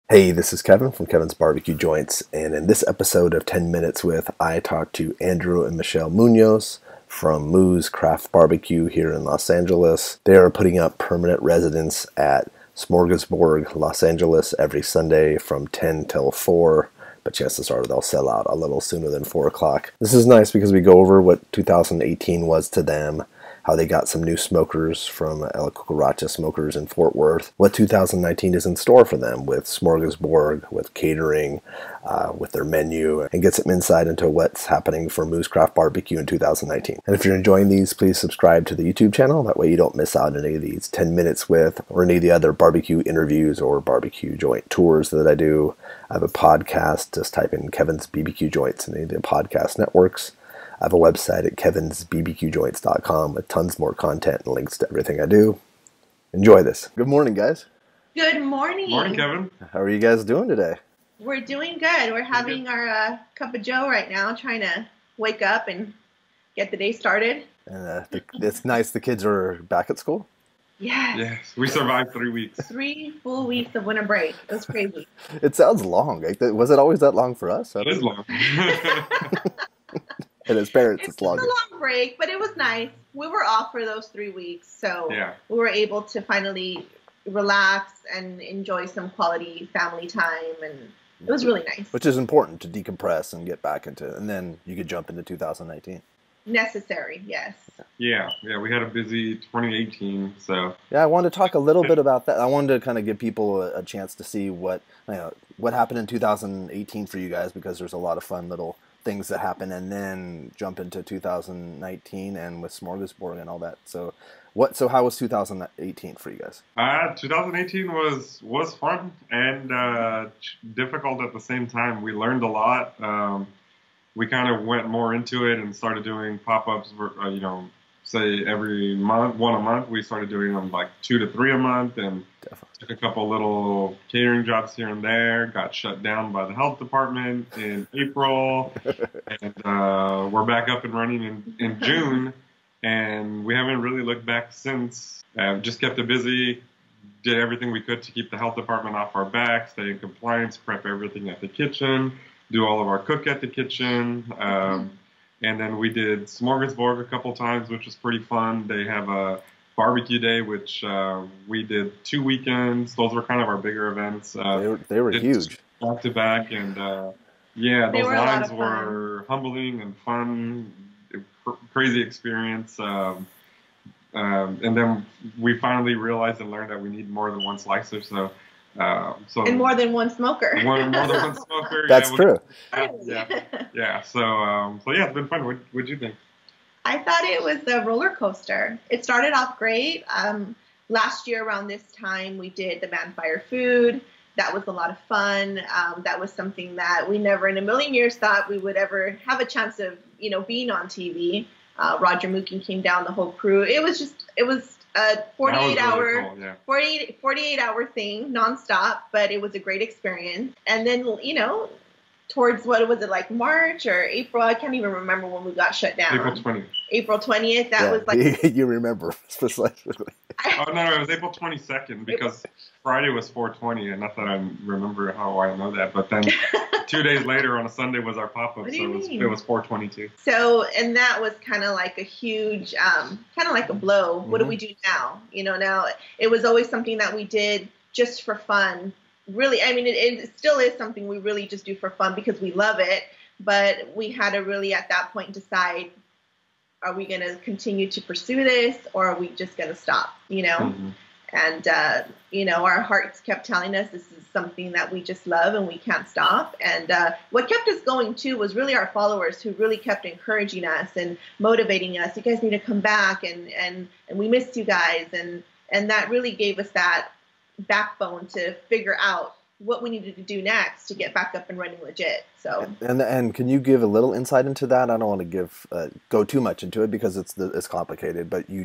Hey, this is Kevin from Kevin's Barbecue Joints, and in this episode of 10 Minutes With, I talked to Andrew and Michelle Munoz from Moo's Craft Barbecue here in Los Angeles. They are putting up permanent residence at Smorgasburg Los Angeles every Sunday from 10 till 4, but chances are they'll sell out a little sooner than 4 o'clock. This is nice because we go over what 2018 was to them, how they got some new smokers from El Cucaracha Smokers in Fort Worth, what 2019 is in store for them with Smorgasburg, with catering, with their menu, and get some insight into what's happening for Moo's Craft Barbecue in 2019. And if you're enjoying these, please subscribe to the YouTube channel. That way you don't miss out on any of these 10 Minutes With or any of the other barbecue interviews or barbecue joint tours that I do. I have a podcast. Just type in Kevin's BBQ Joints in any of the podcast networks. I have a website at kevinsbbqjoints.com with tons more content and links to everything I do. Enjoy this. Good morning, guys. Good morning. Morning, Kevin. How are you guys doing today? We're doing good. We're having our cup of joe right now, trying to wake up and get the day started. And it's nice the kids are back at school. Yes. Yes, we survived 3 weeks. 3 full weeks of winter break. It was crazy. It sounds long. Was it always that long for us? It is long. And as parents, It's it's long. a long break, but it was nice. We were off for those 3 weeks, so Yeah. we were able to finally relax and enjoy some quality family time, and it was really nice. Which is important to decompress and get back into, and then you could jump into 2019. Necessary, yes. Yeah, we had a busy 2018, so. Yeah, I wanted to talk a little bit about that. I wanted to kind of give people a chance to see what happened in 2018 for you guys, because there's a lot of fun little things that happen, and then jump into 2019 and with Smorgasburg and all that. So how was 2018 for you guys? 2018 was fun and difficult at the same time. We learned a lot. We kind of went more into it and started doing pop-ups, say every month, one a month. We started doing them like 2 to 3 a month, and took a couple little catering jobs here and there. Got shut down by the health department in April, and we're back up and running in June, and we haven't really looked back since. Just kept it busy, did everything we could to keep the health department off our back, stay in compliance, prep everything at the kitchen, do all of our cook at the kitchen. And then we did Smorgasburg a couple times, which was pretty fun. They have a barbecue day, which we did 2 weekends. Those were kind of our bigger events. They were huge. Back to back, and those lines were humbling and fun, crazy experience. And then we finally realized and learned that we need more than one slicer. And more than one smoker. More than one smoker. That's true. Yeah. So it's been fun. What'd you think? I thought it was a roller coaster. It started off great. Last year around this time, we did the Vanfire Food. That was a lot of fun. That was something that we never in a million years thought we would ever have a chance of, being on TV. Roger Mookin came down, the whole crew. It was a 48-hour thing nonstop, but it was a great experience. And then, towards like March or April, I can't even remember when we got shut down. April 20th. That was like you remember specifically. No, it was April 22nd because Friday was 420, and not that I remember how I know that, but then 2 days later on a Sunday was our pop-up, so it was 422. So, and that was kind of like a huge, kind of like a blow. Mm-hmm. What do we do now? Now it was always something that we did just for fun. Really, I mean, it still is something we really just do for fun because we love it, but we had to really at that point decide, are we going to continue to pursue this, or are we just going to stop, Mm-hmm. And, our hearts kept telling us this is something that we just love and we can't stop. And what kept us going, too, was really our followers who really kept encouraging us and motivating us. You guys need to come back, and we missed you guys. And that really gave us that backbone to figure out what we needed to do next to get back up and running legit. So and can you give a little insight into that? I don't want to go too much into it because it's complicated, but you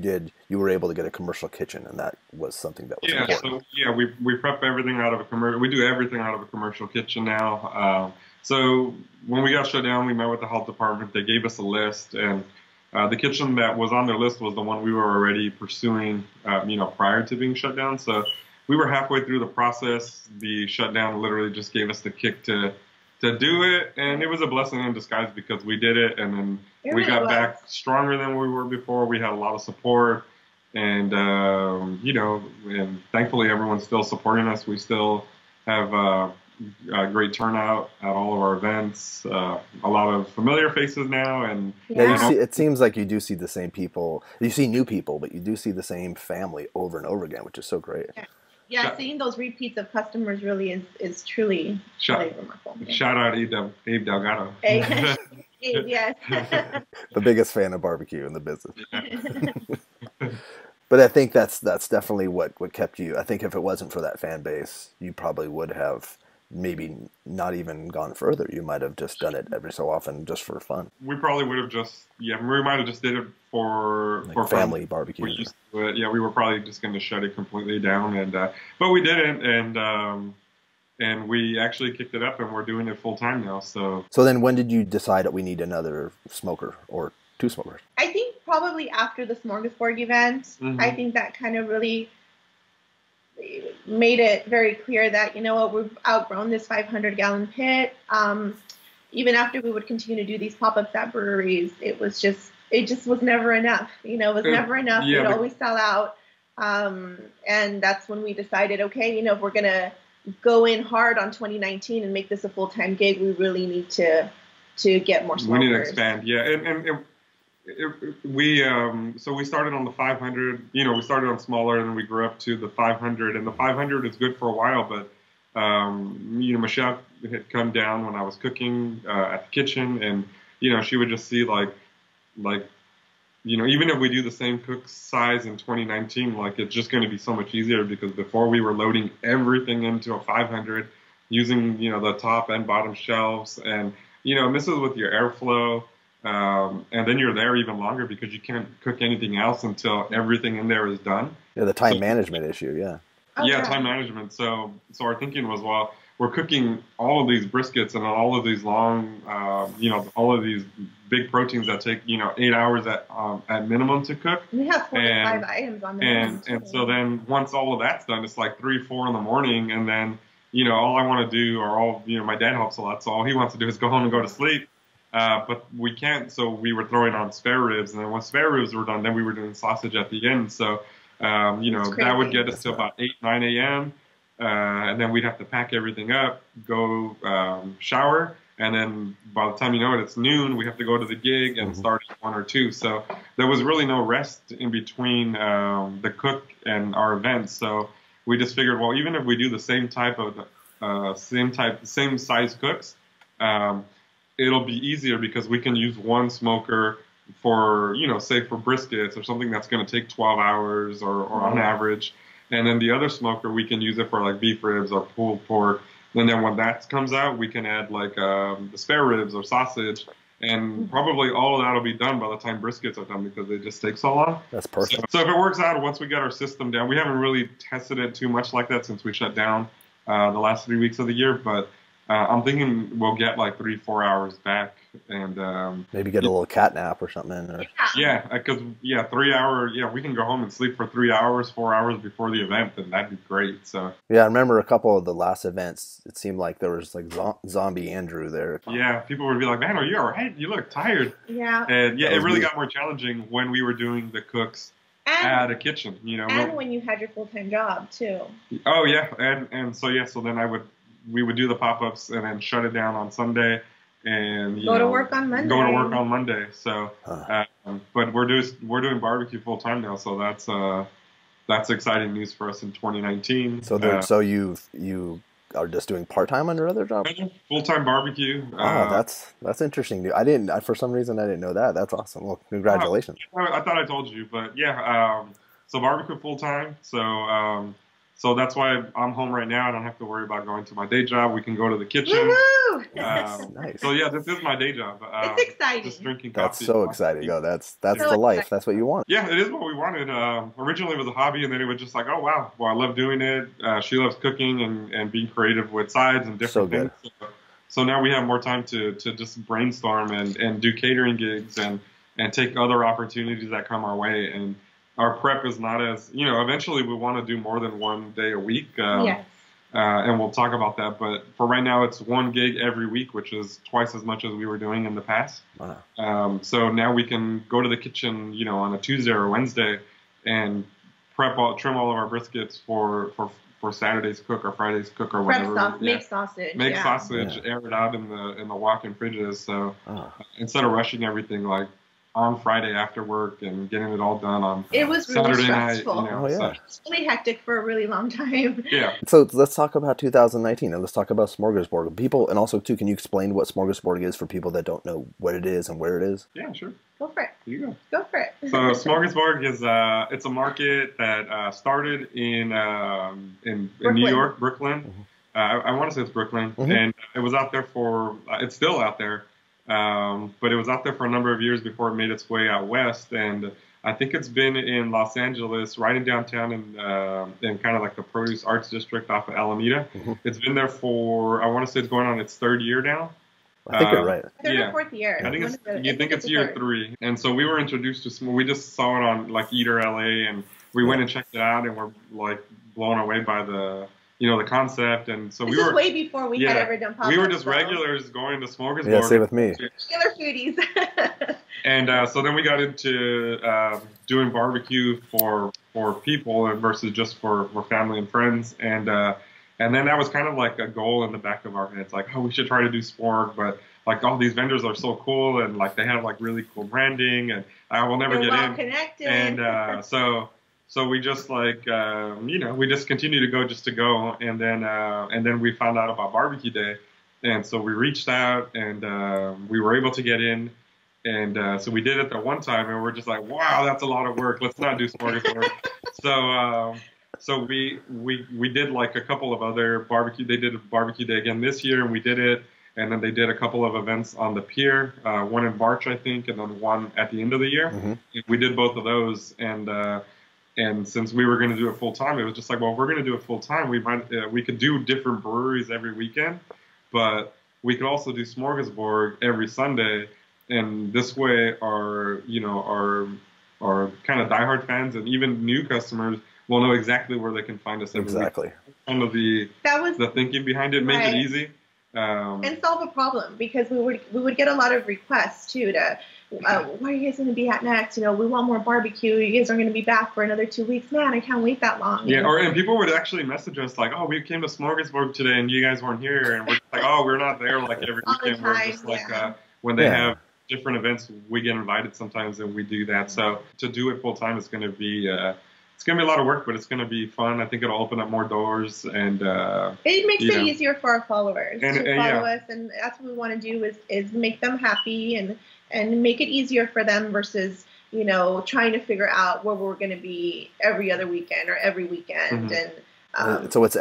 were able to get a commercial kitchen, and that was something that was important. So we prep everything out of a commercial. We do everything out of a commercial kitchen now. So when we got shut down, we met with the health department. They gave us a list, and the kitchen that was on their list was the one we were already pursuing, prior to being shut down. So we were halfway through the process. The shutdown literally just gave us the kick to do it, and it was a blessing in disguise because we did it, and then we got back stronger than we were before. We had a lot of support, and and thankfully everyone's still supporting us. We still have a great turnout at all of our events. A lot of familiar faces now, and it seems like you do see the same people. You see new people, but you do see the same family over and over again, which is so great. Yeah, seeing those repeats of customers really is truly remarkable. Shout out Abe Delgado. Abe, yes. The biggest fan of barbecue in the business. But I think that's definitely what kept you. I think if it wasn't for that fan base, you probably would have maybe not even gone further. You might have just done it every so often just for fun. We probably would have we might have just did it for family barbecue. We used to it. Yeah, we were probably just going to shut it completely down, but we didn't, and we actually kicked it up, and we're doing it full time now. So then, when did you decide that we need another smoker or two smokers? I think probably after the Smorgasburg event. Mm-hmm. I think that kind of really made it very clear that, we've outgrown this 500-gallon pit. Even after we would continue to do these pop-ups at breweries, it just was never enough. It was never enough. We'd always sell out. And that's when we decided, okay, if we're going to go in hard on 2019 and make this a full-time gig, we really need to get more smokers. We need to expand, yeah. And we started on the 500. We started on smaller, and then we grew up to the 500. And the 500 is good for a while, but Michelle had come down when I was cooking at the kitchen, and she would just see like even if we do the same cook size in 2019, it's just going to be so much easier because before we were loading everything into a 500 using the top and bottom shelves, and messes with your airflow. And then you're there even longer because you can't cook anything else until everything in there is done. Yeah, the time management issue, yeah. Yeah, time management. So our thinking was, well, we're cooking all of these briskets and all of these long, all of these big proteins that take, 8 hours at minimum to cook. We have 4 to 5 items on there. And so then once all of that's done, it's like 3, 4 in the morning, and then, all I want to do, my dad helps a lot, so all he wants to do is go home and go to sleep. But we can't, so we were throwing on spare ribs, and then once spare ribs were done, then we were doing sausage at the end. So, that would get us to about 8, 9 a.m., and then we'd have to pack everything up, go shower, and then by the time it's noon, we have to go to the gig and start at 1 or 2. So there was really no rest in between the cook and our events. So we just figured, well, even if we do the same type of, same size cooks, it'll be easier because we can use one smoker for, say for briskets or something that's going to take 12 hours or on average. And then the other smoker, we can use it for like beef ribs or pulled pork. And then when that comes out, we can add like the spare ribs or sausage. And probably all of that will be done by the time briskets are done because they just take so long. That's perfect. So if it works out, once we get our system down, we haven't really tested it too much like that since we shut down the last 3 weeks of the year. But I'm thinking we'll get like 3-4 hours back, and maybe get a little cat nap or something. Or... Yeah, because 3 hours. Yeah, we can go home and sleep for 3 hours, 4 hours before the event, and that'd be great. So yeah, I remember a couple of the last events. It seemed like there was like zombie Andrew there. Yeah, people would be like, "Man, are you all right? You look tired." Yeah, and it really got more challenging when we were doing the cooks at a kitchen. And when you had your full-time job too. Oh yeah, and so then we would do the pop-ups and then shut it down on Sunday and go to work on Monday. So, but we're doing barbecue full time now, so that's exciting news for us in 2019. So you are just doing part-time on your other job? Full-time barbecue. That's interesting. For some reason I didn't know that. That's awesome. Well, congratulations. I thought I told you, but yeah. So barbecue full-time. So that's why I'm home right now. I don't have to worry about going to my day job. We can go to the kitchen. Woo-hoo! Nice. So yeah, this is my day job. It's exciting. Just drinking coffee. That's so exciting. Oh, that's so the life. That's what you want. Yeah, it is what we wanted. Originally it was a hobby, and then it was just like, oh wow, well I love doing it. She loves cooking and being creative with sides and different things. So now we have more time to just brainstorm and do catering gigs and take other opportunities that come our way. our prep is not as, eventually we want to do more than 1 day a week. Yes. And we'll talk about that. But for right now, it's 1 gig every week, which is twice as much as we were doing in the past. Wow. So now we can go to the kitchen, on a Tuesday or Wednesday and trim all of our briskets for Saturday's cook or Friday's cook or whatever. Make sausage. Make sausage, air it out in the walk-in fridges. So instead of rushing everything like on Friday after work and getting it all done on it was really Saturday stressful. night. So. It's really hectic for a really long time. Yeah. So let's talk about 2019 and let's talk about Smorgasburg. People, and also too, can you explain what Smorgasburg is for people that don't know what it is and where it is? Yeah, sure. Go for it. Here you go for it. So Smorgasburg is it's a market that started in New York, Brooklyn. Mm-hmm. I want to say it's Brooklyn, mm-hmm. and it was out there for it's still out there, but it was out there for a number of years before it made its way out west. And I think it's been in Los Angeles, right in downtown, in kind of like the Produce Arts District off of Alameda. Mm-hmm. It's been there for I want to say it's going on its 3rd year now. I think you're right. Third or 4th year. I think it's year 3. And so we were introduced to we just saw it on like Eater LA, and we went and checked it out, and we're like blown away by the the concept. And so this was way before we had ever done pop-ups. We were just regulars going to Smorgasburg. Yeah, same with me. Regular foodies. And so then we got into doing barbecue for people versus just for family and friends. And then that was kind of like a goal in the back of our heads, like, oh, we should try to do Smorg, but like all these vendors are so cool and like they have like really cool branding, and I will never get in. Connected. And so we just like we just continue to go just to go, and then we found out about Barbecue Day, and so we reached out and we were able to get in, and so we did it the one time, and we're just like, wow, that's a lot of work. Let's not do Smorgasburg. So we did like a couple of other barbecue. They did a Barbecue Day again this year, and we did it. And then they did a couple of events on the pier, one in March, I think, and then one at the end of the year. Mm-hmm. We did both of those, and since we were going to do it full time, it was just like, well, if we're going to do it full time, we could do different breweries every weekend, but we could also do Smorgasburg every Sunday, and this way, our kind of diehard fans and even new customers will know exactly where they can find us every week. Kind of the thinking behind it, make it easy. And solve a problem, because we would get a lot of requests too to where are you guys going to be at next? We want more barbecue. You guys are going to be back for another 2 weeks. Man, I can't wait that long. Yeah, and people would actually message us like, oh, we came to Smorgasburg today and you guys weren't here, and we're just like, oh, we're not there like every weekend. We're just like when they have different events, we get invited sometimes and we do that. So to do it full time is going to be it's going to be a lot of work, but it's going to be fun. I think it'll open up more doors, and it makes it easier for our followers to follow us, and that's what we want to do is make them happy and make it easier for them versus trying to figure out where we're going to be every other weekend or every weekend. Mm-hmm. And so it's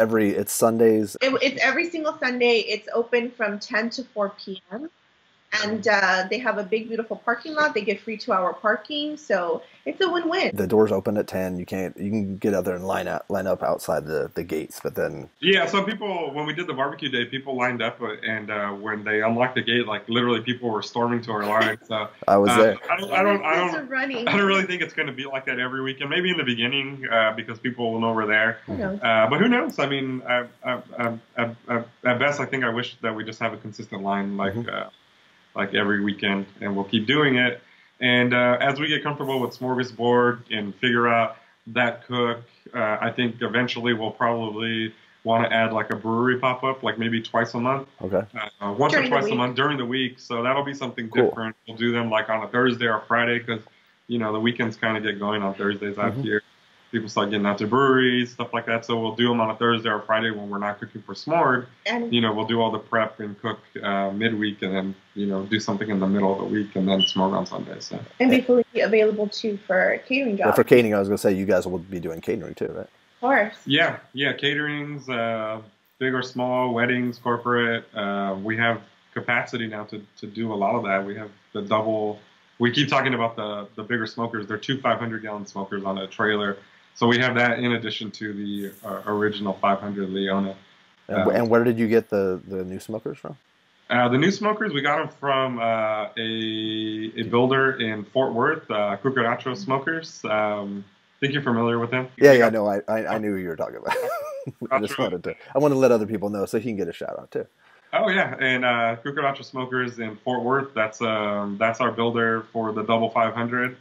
Sundays. It's every single Sunday. It's open from 10 to 4 p.m. And they have a big, beautiful parking lot. They get free 2-hour parking, so it's a win-win. The doors open at 10. You can get out there and line up outside the gates, but then some people, when we did the Barbecue Day, people lined up, and when they unlocked the gate, like literally people were storming to our line. So I was there. I don't really think it's going to be like that every weekend. Maybe in the beginning because people will know we're there. But who knows? I mean, at best, I think I wish that we just have a consistent line like every weekend, and we'll keep doing it. And as we get comfortable with Smorgasburg and figure out that cook, I think eventually we'll probably want to add like a brewery pop-up, like maybe twice a month. Okay. Once or twice a month during the week. So that'll be something different. We'll do them like on a Thursday or Friday, because the weekends kind of get going on Thursdays out here. People start getting out to breweries, stuff like that. So we'll do them on a Thursday or Friday when we're not cooking for Smorg. And we'll do all the prep and cook midweek, and then do something in the middle of the week, and then Smorg on Sunday. So and be fully available too for catering jobs. Yeah, for catering, I was going to say you guys will be doing catering too, right? Of course. Yeah, caterings, big or small, weddings, corporate. We have capacity now to do a lot of that. We have the double. We keep talking about the bigger smokers. They're 2 500-gallon smokers on a trailer. So we have that in addition to the original 500 Leona. And where did you get the new smokers from? The new smokers, we got them from a builder in Fort Worth, Cucaracho Smokers. think you're familiar with him. Yeah, no, I knew who you were talking about. I wanted to let other people know so he can get a shout out too. Oh yeah, and Cucaracha Smokers in Fort Worth. That's our builder for the Double 500.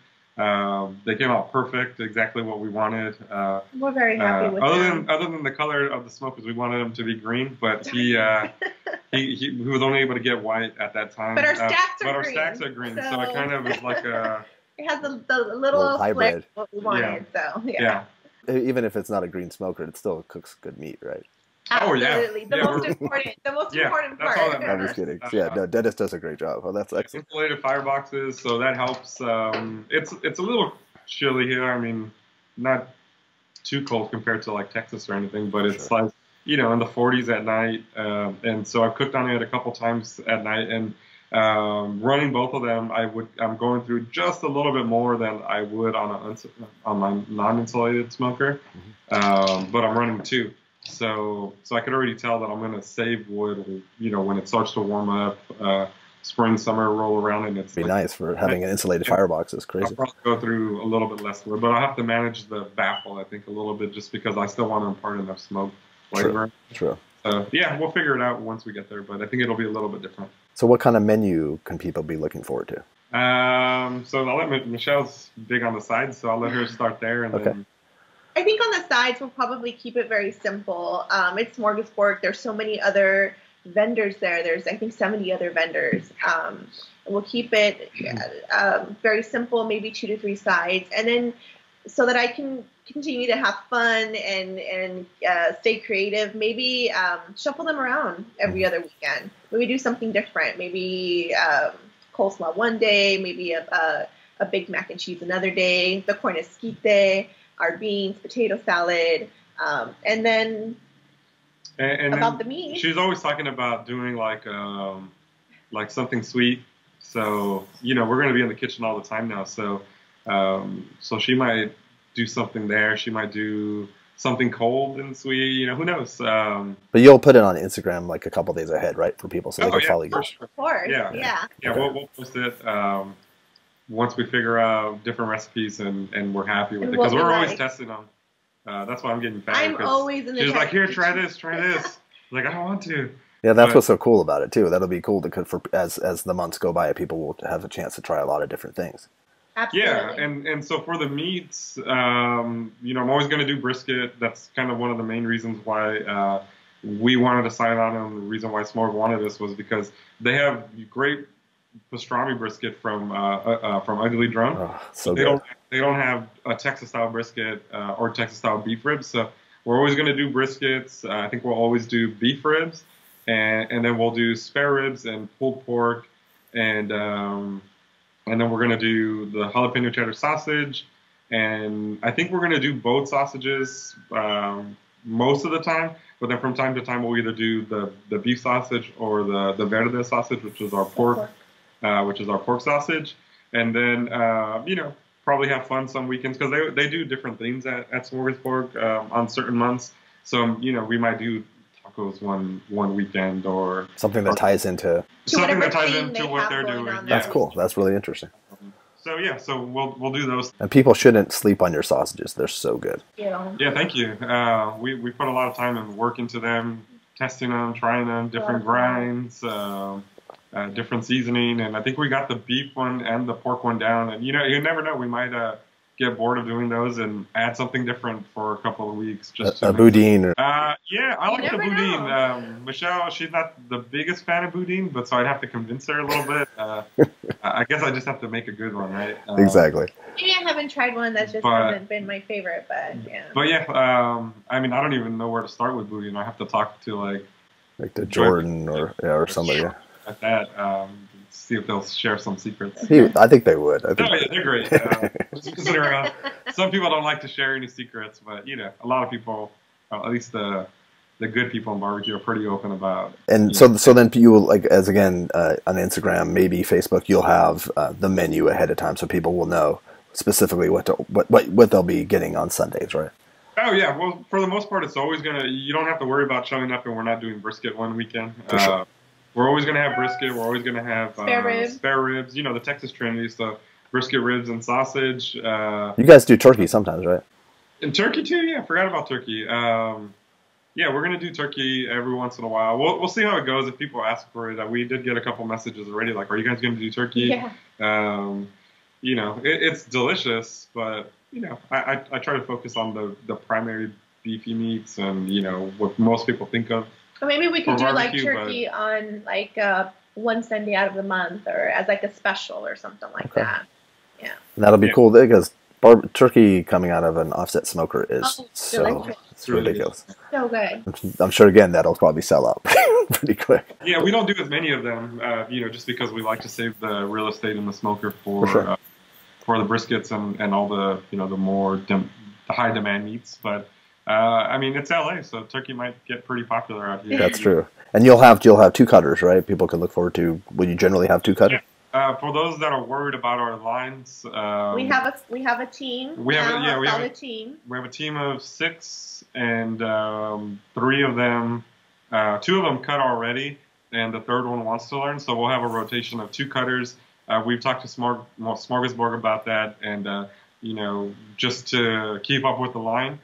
They came out perfect, exactly what we wanted. We're very happy with them. Other than the color of the smokers, we wanted them to be green, but he was only able to get white at that time. But our stacks are green, so it kind of is like a. It has the little hybrid. What we wanted, so yeah. Even if it's not a green smoker, it still cooks good meat, right? Absolutely. The most important part. I'm just kidding. No, Dennis does a great job. Oh, that's excellent. Insulated fireboxes, so that helps. It's a little chilly here. I mean, not too cold compared to like Texas or anything, but it's like, in the 40s at night. And so I've cooked on it a couple times at night, and running both of them, I'm going through just a little bit more than I would on my non-insulated smoker. But I'm running two. So I could already tell that I'm going to save wood, when it starts to warm up, spring, summer roll around, and it's nice for having an insulated firebox. It's crazy. I'll probably go through a little bit less wood, but I'll have to manage the baffle, I think, a little bit, just because I still want to impart enough smoke flavor. True. Yeah, we'll figure it out once we get there, but I think it'll be a little bit different. So what kind of menu can people be looking forward to? So I'll let Michelle's big on the sides, so I'll let her start there, and then. I think on the sides, we'll probably keep it very simple. It's Smorgasburg. There's so many other vendors there. There's, I think, 70 other vendors. We'll keep it very simple, maybe 2 to 3 sides. And then so that I can continue to have fun and stay creative, maybe shuffle them around every other weekend. Maybe do something different. Maybe coleslaw one day, maybe a Big Mac and cheese another day, the corn esquite, our beans, potato salad, and then about the meat. She's always talking about doing like something sweet. So we're going to be in the kitchen all the time now. So she might do something there. She might do something cold and sweet. Who knows? But you'll put it on Instagram like a couple days ahead, right, for people so they can follow you. Of course. Yeah. We'll post it. Once we figure out different recipes and we're happy with it, because we're always testing them. That's why I'm getting fat. I'm always in the She's like, here, try this. Like, I don't want to. Yeah, that's what's so cool about it too. That'll be cool for as the months go by, people will have a chance to try a lot of different things. Absolutely. Yeah, and so for the meats, I'm always going to do brisket. That's kind of one of the main reasons why we wanted to sign on, and the reason why Smorg wanted this was because they have great pastrami brisket from Ugly Drum. Oh, so good. They don't have a Texas style brisket or Texas style beef ribs. So we're always going to do briskets. I think we'll always do beef ribs, and then we'll do spare ribs and pulled pork, and then we're going to do the jalapeno cheddar sausage, and I think we're going to do both sausages most of the time. But then from time to time we'll either do the beef sausage or the verde sausage, which is our pork. Which is our pork sausage, and then probably have fun some weekends, because they do different things at Smorgasburg on certain months. So we might do tacos one weekend, or something that ties into what they're doing. That's cool. That's really interesting. So we'll do those. And people shouldn't sleep on your sausages. They're so good. Yeah, thank you. We put a lot of time and work into them, testing them, trying them, different grinds. Different seasoning, and I think we got the beef one and the pork one down. And you never know, we might get bored of doing those and add something different for a couple of weeks. Just a boudin. Or... I like the boudin. Michelle, she's not the biggest fan of boudin, but so I'd have to convince her a little bit. I guess I just have to make a good one, right? Exactly. Maybe I haven't tried one that just hasn't been my favorite, but yeah. But yeah, I mean, I don't even know where to start with boudin. I have to talk to like the Jordan or somebody. At that, see if they'll share some secrets. I think they would. They're great. Just consider, some people don't like to share any secrets, but a lot of people, at least the good people in barbecue, are pretty open about. And so then you will, like, as again on Instagram, maybe Facebook, you'll have the menu ahead of time, so people will know specifically what they'll be getting on Sundays, right? Oh yeah. Well, for the most part, it's always you don't have to worry about showing up and we're not doing brisket one weekend. For sure. We're always going to have brisket. We're always going to have spare ribs. The Texas Trinity. So brisket ribs and sausage. You guys do turkey sometimes, right? And turkey too. Yeah, I forgot about turkey. Yeah, we're gonna do turkey every once in a while. We'll see how it goes. If people ask for it, we did get a couple messages already. Like, are you guys gonna do turkey? Yeah. You know, it's delicious, but you know, I try to focus on the primary beefy meats and you know what most people think of. Or maybe we could for do like barbecue, turkey on like one Sunday out of the month, or as like a special or something like Okay. that. Yeah. And that'll be Yeah. cool because turkey coming out of an offset smoker is so delicious. it's ridiculous. So good. I'm sure again that'll probably sell out pretty quick. Yeah, we don't do as many of them, you know, just because we like to save the real estate in the smoker for sure. for the briskets and all the you know the high demand meats. But I mean, it's LA, so turkey might get pretty popular out here. That's true. And you'll have two cutters, right? People can look forward to. Will you generally have two cutters? Yeah. For those that are worried about our lines, We have a team. we have a- yeah, we have a- solid team. we have a team of 6, and 3 of them, 2 of them cut already, and the third one wants to learn. So we'll have a rotation of 2 cutters. We've talked to Smorgasburg about that, and you know, just to keep up with the line,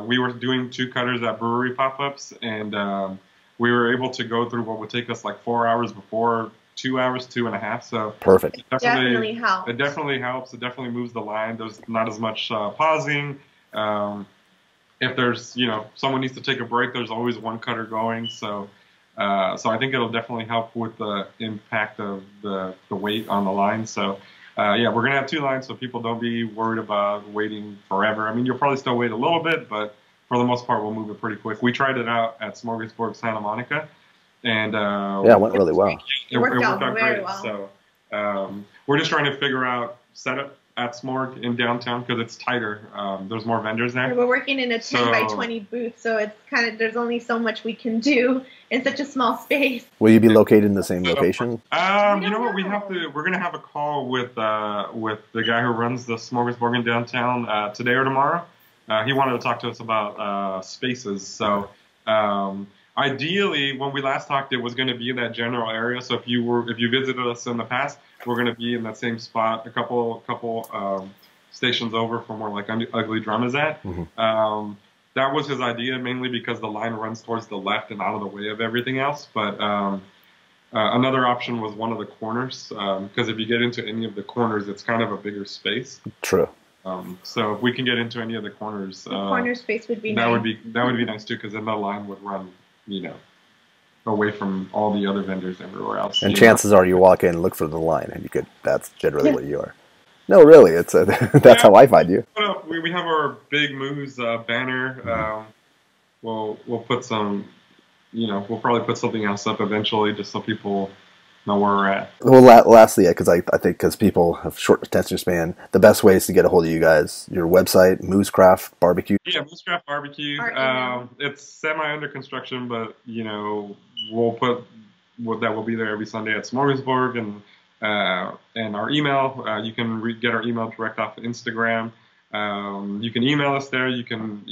we were doing 2 cutters at brewery pop-ups, and we were able to go through what would take us like 4 hours before 2 hours, 2.5. So Perfect. Definitely helps. It definitely helps. It definitely moves the line. There's not as much pausing. If there's, you know, someone needs to take a break, there's always one cutter going. So I think it'll definitely help with the impact of the weight on the line. So yeah, we're gonna have 2 lines, so people don't be worried about waiting forever. I mean, you'll probably still wait a little bit, but for the most part, we'll move it pretty quick. We tried it out at Smorgasburg Santa Monica, and Yeah, it went really well. It worked out very great. well. So we're just trying to figure out setup at Smorg in downtown because it's tighter. There's more vendors there. We're working in a 10 by 20 booth, so it's kind of there's only so much we can do in such a small space. Will you be located in the same location? You know what? We're gonna have a call with the guy who runs the Smorgasburg in downtown today or tomorrow. He wanted to talk to us about spaces. So ideally, when we last talked, it was going to be in that general area. So if you visited us in the past, we're going to be in that same spot, a couple stations over from where like Ugly Drum is at. Mm-hmm. That was his idea, mainly because the line runs towards the left and out of the way of everything else. But another option was one of the corners, because if you get into any of the corners, it's kind of a bigger space. True. So if we can get into any of the corners, The corner space would be that nice. would be nice too, because then the line would run, you know, away from all the other vendors everywhere else. And chances are you walk in, look for the line, and you could. That's generally what you are. No, really, that's how I find you. We have our Big Moose banner. We'll put some, you know, we'll probably put something else up eventually, just so people know where we're at. Well, lastly, because I think because people have short attention span, the best way is to get a hold of you guys. Your website, Moosecraft Barbecue. Yeah, Moosecraft Barbecue. Our email. It's semi under construction, but you know, that will be there every Sunday at Smorgasburg, and our email. You can get our email direct off of Instagram. You can email us there. You can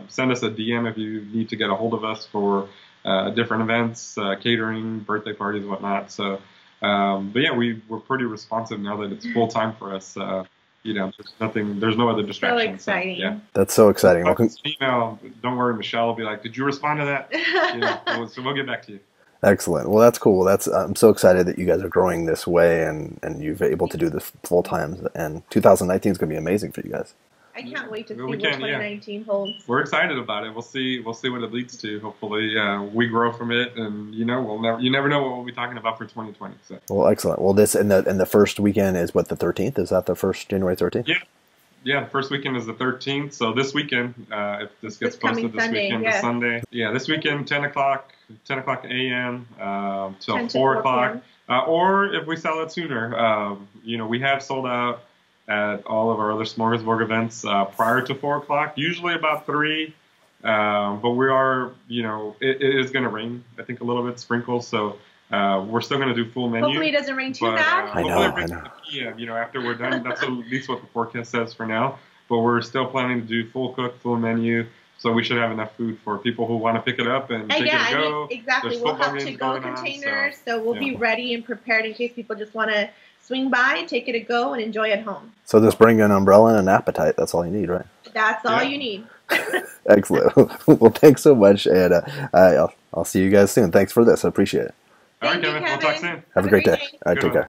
send us a DM if you need to get a hold of us for different events, catering, birthday parties, whatnot. So, but yeah, we're pretty responsive now that it's full time for us. You know, there's no other distractions. So exciting. Yeah. That's so exciting. Email. Don't worry, Michelle will be like, "Did you respond to that?" You know, so we'll get back to you. Excellent. Well, that's cool. I'm so excited that you guys are growing this way and you've been able to do this full time. And 2019 is going to be amazing for you guys. I can't wait to see what We can, 2019 holds. We're excited about it. We'll see what it leads to. Hopefully, we grow from it, and you know, you never know what we'll be talking about for 2020. So. Well, excellent. Well, this and the first weekend is what, the 13th? Is that the first January 13th? Yeah. The first weekend is the 13th. So this weekend, if this gets posted this Sunday, weekend, yes. is Sunday. Yeah, this weekend, 10 o'clock a.m. Till 10 to 4 4 o'clock. Or if we sell it sooner, you know, we have sold out at all of our other Smorgasburg events prior to 4 o'clock, usually about 3. But we are, you know, it is going to rain, I think, a little bit, sprinkles. So we're still going to do full menu. Hopefully it doesn't rain too But, bad. I know, hopefully it rains I know. at the PM, you know, after we're done. That's at least what the forecast says for now. But we're still planning to do full cook, full menu. So we should have enough food for people who want to pick it up and take it to go. Exactly. There's We'll football have games to-go going on, containers, so we'll be ready and prepared in case people just want to swing by, take it a go, and enjoy at home. So just bring an umbrella and an appetite. That's all you need, right? That's all you need. Excellent. Well, thanks so much, and I'll see you guys soon. Thanks for this. I appreciate it. All right, Thank you, Kevin. We'll talk soon. Have a great day. All right, Good take one. care.